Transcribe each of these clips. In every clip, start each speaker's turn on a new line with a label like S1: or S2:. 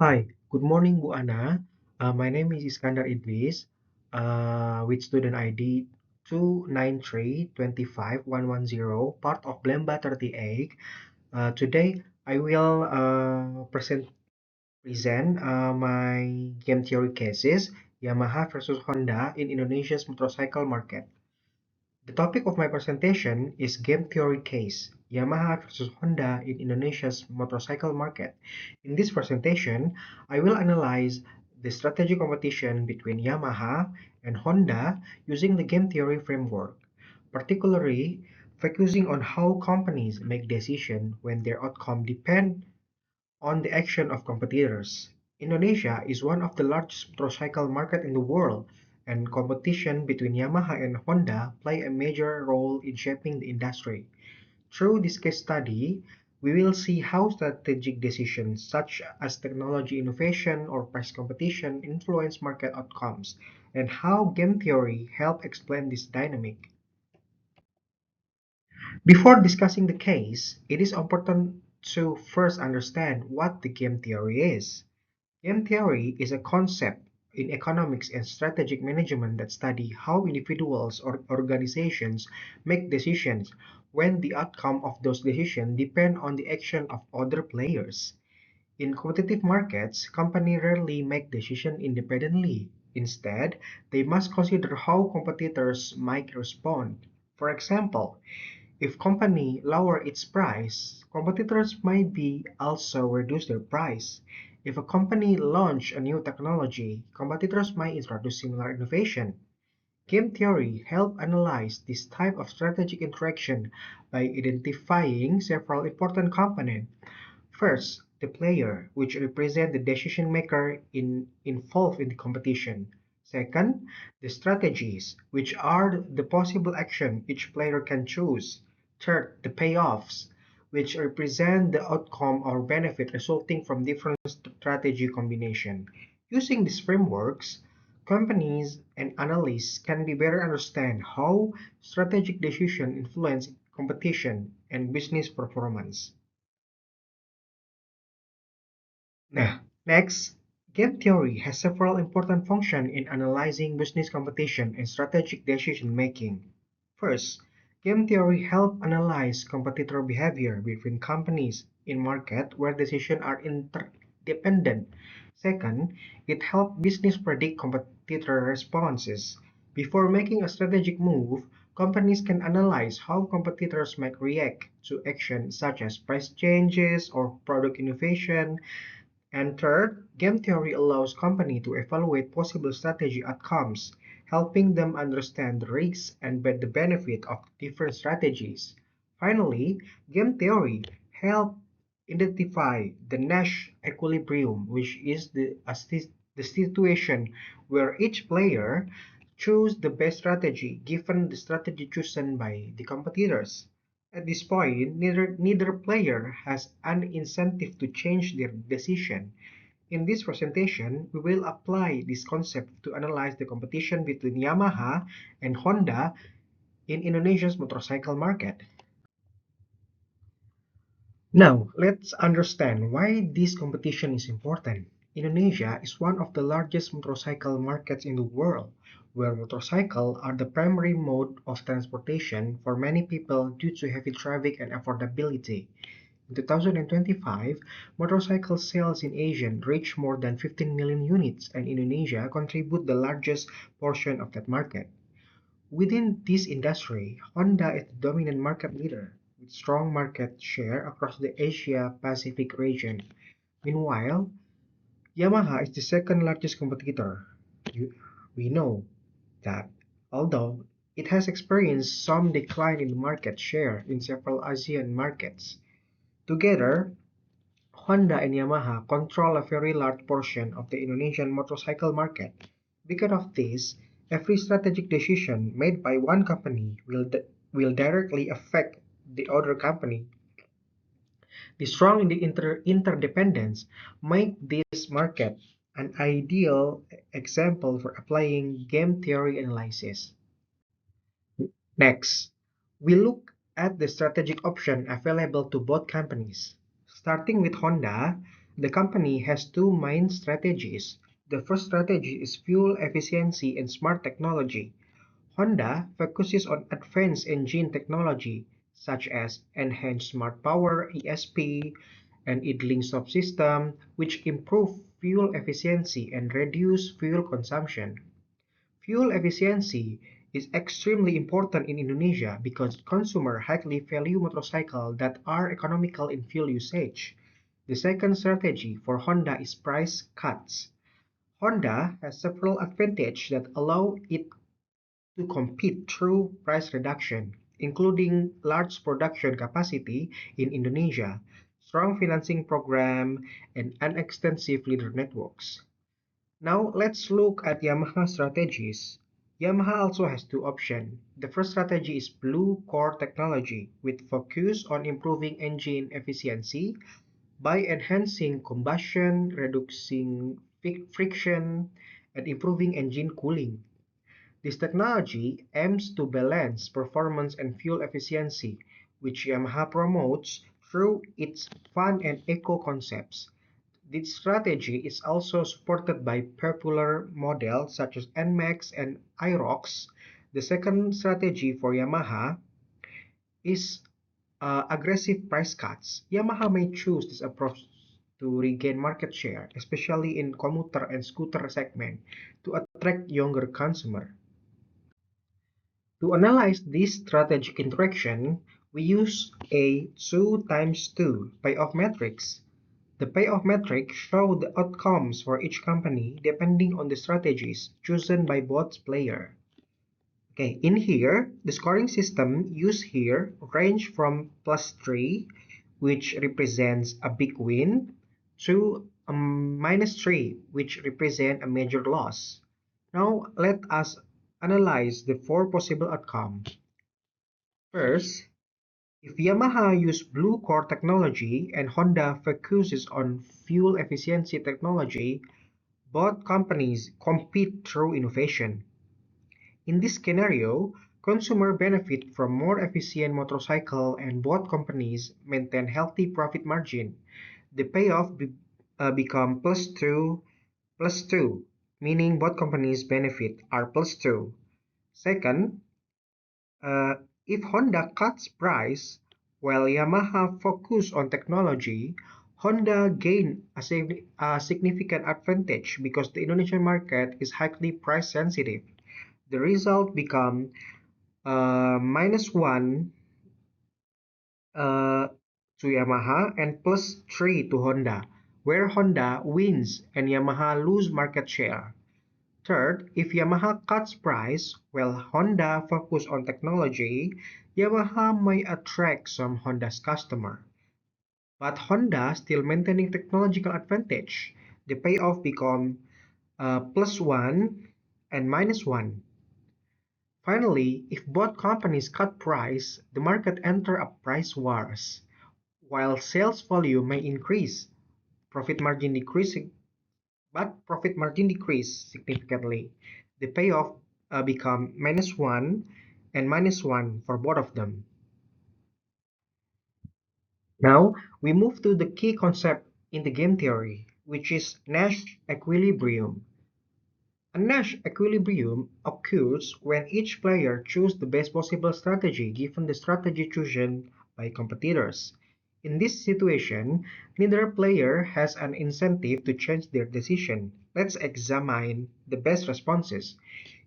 S1: Hi, good morning, Bu Ana. My name is Iskandar Idris, with student ID 293-25110, part of BLEMBA 38. Today, I will present my game theory cases, Yamaha versus Honda in Indonesia's motorcycle market. The topic of my presentation is game theory case, Yamaha versus Honda in Indonesia's motorcycle market. In this presentation, I will analyze the strategy competition between Yamaha and Honda using the game theory framework, particularly focusing on how companies make decisions when their outcome depend on the action of competitors. Indonesia is one of the largest motorcycle market in the world, and competition between Yamaha and Honda play a major role in shaping the industry. Through this case study, we will see how strategic decisions such as technology innovation or price competition influence market outcomes, and how game theory help explain this dynamic. Before discussing the case, it is important to first understand what the game theory is. Game theory is a concept in economics and strategic management that study how individuals or organizations make decisions when the outcome of those decisions depend on the action of other players. In competitive markets, companies rarely make decisions independently. Instead, they must consider how competitors might respond. For example, if company lower its price, competitors might be also reduce their price. If a company launch a new technology, competitors might introduce similar innovation. Game theory help analyze this type of strategic interaction by identifying several important components. First, the player, which represent the decision maker involved in the competition. Second, the strategies, which are the possible action each player can choose. Third, the payoffs, which represent the outcome or benefit resulting from different strategy combination. Using these frameworks, companies and analysts can be better understand how strategic decisions influence competition and business performance. Now, next, game theory has several important functions in analyzing business competition and strategic decision making. First, game theory helps analyze competitor behavior between companies in market where decisions are interdependent. Second, it helps business predict competitor responses. Before making a strategic move, companies can analyze how competitors might react to actions such as price changes or product innovation. And third, game theory allows companies to evaluate possible strategy outcomes, helping them understand the risks and the benefit of different strategies. Finally, game theory helps identify the Nash equilibrium, which is the situation where each player chooses the best strategy given the strategy chosen by the competitors. At this point, neither player has an incentive to change their decision. In this presentation, we will apply this concept to analyze the competition between Yamaha and Honda in Indonesia's motorcycle market. Now, let's understand why this competition is important. Indonesia is one of the largest motorcycle markets in the world, where motorcycles are the primary mode of transportation for many people due to heavy traffic and affordability. In 2025, motorcycle sales in Asia reached more than 15 million units, and Indonesia contributes the largest portion of that market. Within this industry, Honda is the dominant market leader, with strong market share across the Asia-Pacific region. Meanwhile, Yamaha is the second largest competitor. You- We know that, although it has experienced some decline in market share in several Asian markets. Together, Honda and Yamaha control a very large portion of the Indonesian motorcycle market. Because of this, every strategic decision made by one company will directly affect the other company. The strong interdependence make this market an ideal example for applying game theory analysis. Next, we look at the strategic option available to both companies. Starting with Honda, The company has two main strategies. The first strategy is fuel efficiency and smart technology. Honda focuses on advanced engine technology such as enhanced smart power (ESP) and idling stop system, which improve fuel efficiency and reduce fuel consumption. Fuel efficiency is extremely important in Indonesia because consumers highly value motorcycles that are economical in fuel usage. The second strategy for Honda is price cuts. Honda has several advantages that allow it to compete through price reduction, including large production capacity in Indonesia, strong financing program, and an extensive leader networks. Now let's look at Yamaha strategies. Yamaha also has two options. The first strategy is Blue Core technology, with focus on improving engine efficiency by enhancing combustion, reducing friction, and improving engine cooling. This technology aims to balance performance and fuel efficiency, which Yamaha promotes through its fun and eco concepts. This strategy is also supported by popular models such as NMAX and IROX. The second strategy for Yamaha is aggressive price cuts. Yamaha may choose this approach to regain market share, especially in commuter and scooter segment, to attract younger consumers. To analyze this strategic interaction, we use a 2 times 2 payoff matrix. The payoff metrics show the outcomes for each company depending on the strategies chosen by both players. Okay, in here, the scoring system used here range from +3, which represents a big win, to -3, which represent a major loss. Now, let us analyze the four possible outcomes. First, if Yamaha uses Blue Core technology and Honda focuses on fuel efficiency technology, both companies compete through innovation. In this scenario, consumers benefit from more efficient motorcycle and both companies maintain healthy profit margin. The payoff become plus 2, meaning both companies benefit are plus 2. Second, Uh, if Honda cuts price while Yamaha focus on technology, Honda gain a significant advantage because the Indonesian market is highly price sensitive. The result become -1 uh, to Yamaha and +3 to Honda, where Honda wins and Yamaha lose market share. Third, if Yamaha cuts price while Honda focus on technology, Yamaha may attract some Honda's customer, but Honda still maintaining technological advantage. The payoff become +1 and -1. Finally, if both companies cut price, the market enter a price wars. While sales volume may increase, profit margin decreasing but profit margin decreased significantly. The payoff become -1 and -1 for both of them. Now we move to the key concept in the game theory, which is Nash equilibrium. A Nash equilibrium occurs when each player chooses the best possible strategy given the strategy chosen by competitors. In this situation, neither player has an incentive to change their decision. Let's examine the best responses.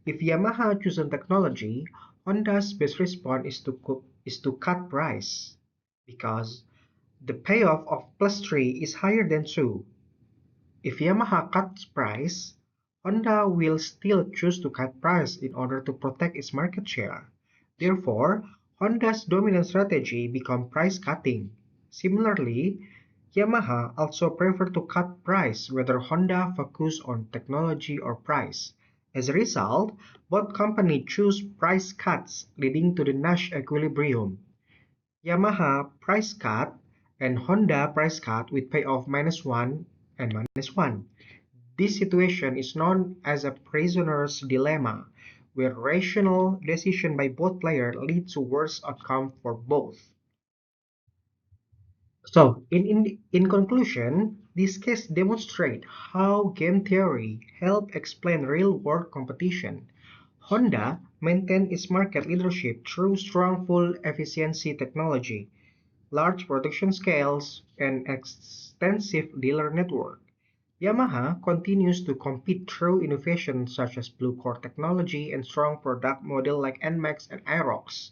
S1: If Yamaha chooses technology, Honda's best response is to cut price because the payoff of +3 is higher than 2. If Yamaha cuts price, Honda will still choose to cut price in order to protect its market share. Therefore, Honda's dominant strategy becomes price cutting. Similarly, Yamaha also prefer to cut price whether Honda focus on technology or price. As a result, both companies choose price cuts leading to the Nash equilibrium. Yamaha price cut and Honda price cut with payoff -1 and -1. This situation is known as a prisoner's dilemma, where rational decision by both players lead to worse outcome for both. So, in conclusion, this case demonstrates how game theory helped explain real-world competition. Honda maintained its market leadership through strong fuel efficiency technology, large production scales, and extensive dealer network. Yamaha continues to compete through innovations such as Blue Core technology and strong product model like NMAX and Aerox.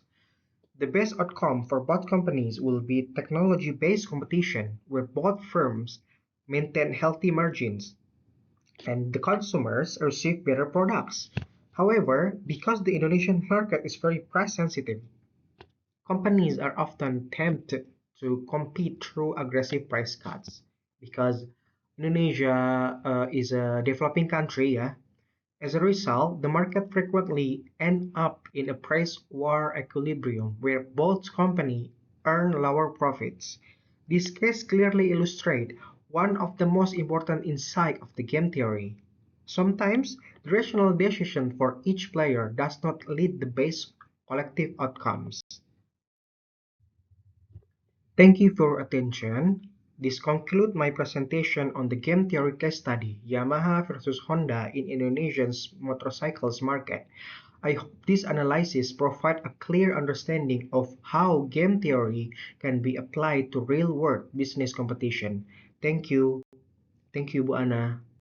S1: The best outcome for both companies will be technology-based competition where both firms maintain healthy margins and the consumers receive better products. However, because the Indonesian market is very price sensitive, companies are often tempted to compete through aggressive price cuts because Indonesia is a developing country, yeah. As a result, the market frequently ends up in a price war equilibrium where both companies earn lower profits. This case clearly illustrates one of the most important insights of the game theory. Sometimes, the rational decision for each player does not lead the best collective outcomes. Thank you for your attention. This concludes my presentation on the game theory case study, Yamaha versus Honda in Indonesia's motorcycles market. I hope this analysis provides a clear understanding of how game theory can be applied to real-world business competition. Thank you. Thank you, Bu Ana.